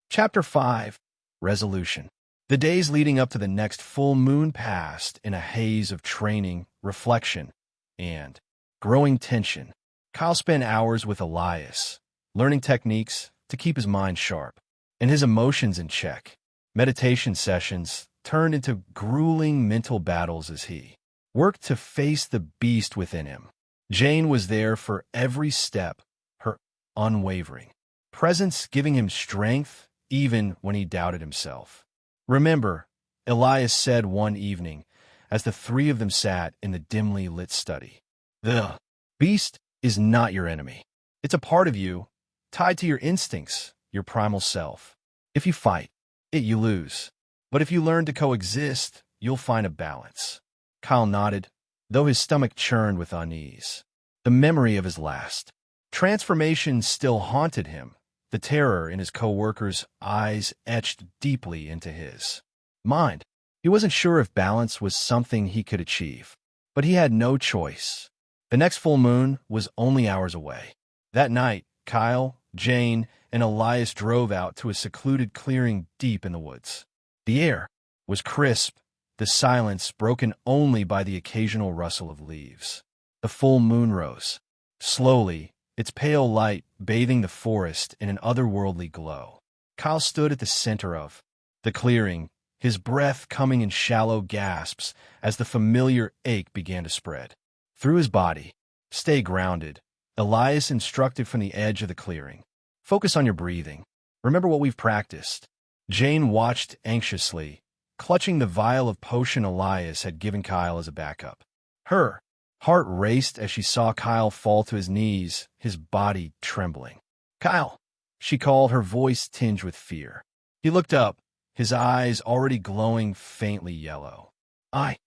Chapter 5. Resolution. The days leading up to the next full moon passed in a haze of training, reflection, and growing tension. Kyle spent hours with Elias, learning techniques to keep his mind sharp and his emotions in check. Meditation sessions turned into grueling mental battles as he worked to face the beast within him. Jane was there for every step, her unwavering presence giving him strength even when he doubted himself. "Remember," Elias said one evening as the three of them sat in the dimly lit study. "The beast is not your enemy. It's a part of you, tied to your instincts, your primal self. If you fight it, you lose. But if you learn to coexist, you'll find a balance." Kyle nodded, though his stomach churned with unease. The memory of his last transformation still haunted him, the terror in his co-worker's eyes etched deeply into his mind. He wasn't sure if balance was something he could achieve, but he had no choice. The next full moon was only hours away. That night, Kyle, Jane, and Elias drove out to a secluded clearing deep in the woods. The air was crisp, the silence broken only by the occasional rustle of leaves. The full moon rose slowly, its pale light bathing the forest in an otherworldly glow. Kyle stood at the center of the clearing, his breath coming in shallow gasps as the familiar ache began to spread through his body. "Stay grounded," Elias instructed from the edge of the clearing. "Focus on your breathing. Remember what we've practiced." Jane watched anxiously, clutching the vial of potion Elias had given Kyle as a backup. Her heart raced as she saw Kyle fall to his knees, his body trembling. "Kyle," she called, her voice tinged with fear. He looked up, his eyes already glowing faintly yellow. I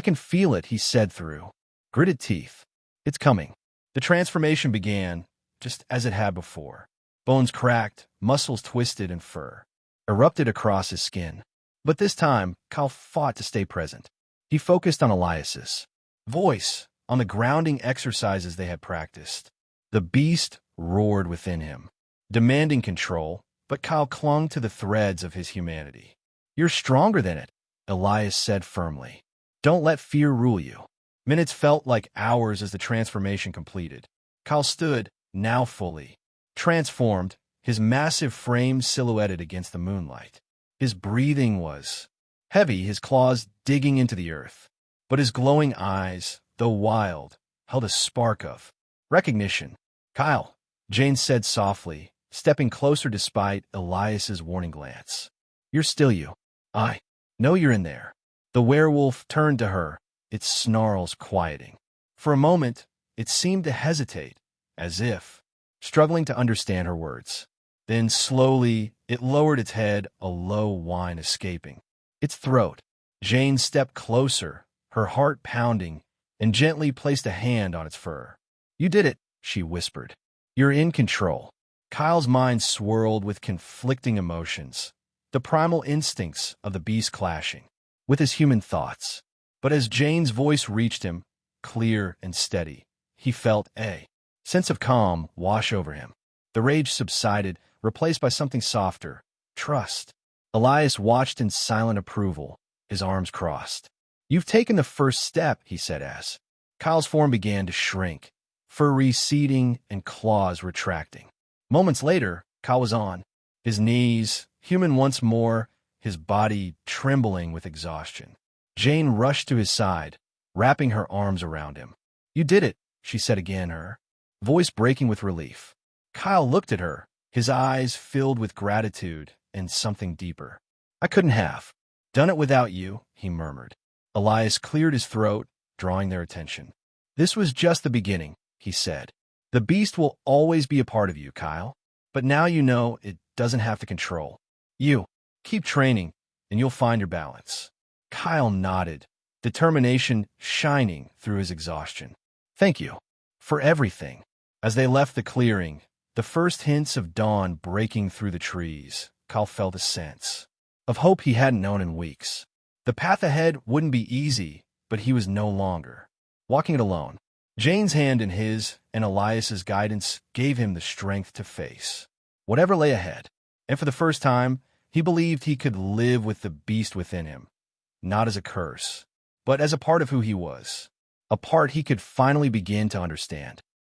can feel it," he said through gritted teeth. "It's coming." The transformation began, just as it had before. Bones cracked, muscles twisted, and fur erupted across his skin. But this time, Kyle fought to stay present. He focused on Elias's voice, on the grounding exercises they had practiced. The beast roared within him, demanding control, but Kyle clung to the threads of his humanity. "You're stronger than it," Elias said firmly. "Don't let fear rule you." Minutes felt like hours as the transformation completed. Kyle stood, now fully transformed, his massive frame silhouetted against the moonlight. His breathing was heavy, his claws digging into the earth. But his glowing eyes, though wild, held a spark of recognition. "Kyle," Jane said softly, stepping closer despite Elias's warning glance. "You're still you. I know you're in there." The werewolf turned to her, its snarls quieting. For a moment, it seemed to hesitate, as if struggling to understand her words. Then slowly, it lowered its head, a low whine escaping its throat. Jane stepped closer, her heart pounding, and gently placed a hand on its fur. "You did it," she whispered. "You're in control." Kyle's mind swirled with conflicting emotions, the primal instincts of the beast clashing with his human thoughts. But as Jane's voice reached him, clear and steady, he felt a sense of calm wash over him. The rage subsided, replaced by something softer, trust. Elias watched in silent approval, his arms crossed. "You've taken the first step," he said as Kyle's form began to shrink, fur receding and claws retracting. Moments later, Kyle was on his knees, human once more, his body trembling with exhaustion. Jane rushed to his side, wrapping her arms around him. "You did it," she said again, her voice breaking with relief. Kyle looked at her, his eyes filled with gratitude and something deeper. "I couldn't have done it without you," he murmured. Elias cleared his throat, drawing their attention. "This was just the beginning," he said. "The beast will always be a part of you, Kyle. But now you know it doesn't have to control you. Keep training, and you'll find your balance." Kyle nodded, determination shining through his exhaustion. "Thank you for everything." As they left the clearing, the first hints of dawn breaking through the trees, Kyle felt a sense of hope he hadn't known in weeks. The path ahead wouldn't be easy, but he was no longer walking it alone. Jane's hand in his and Elias's guidance gave him the strength to face whatever lay ahead. And for the first time, he believed he could live with the beast within him, not as a curse, but as a part of who he was, a part he could finally begin to understand.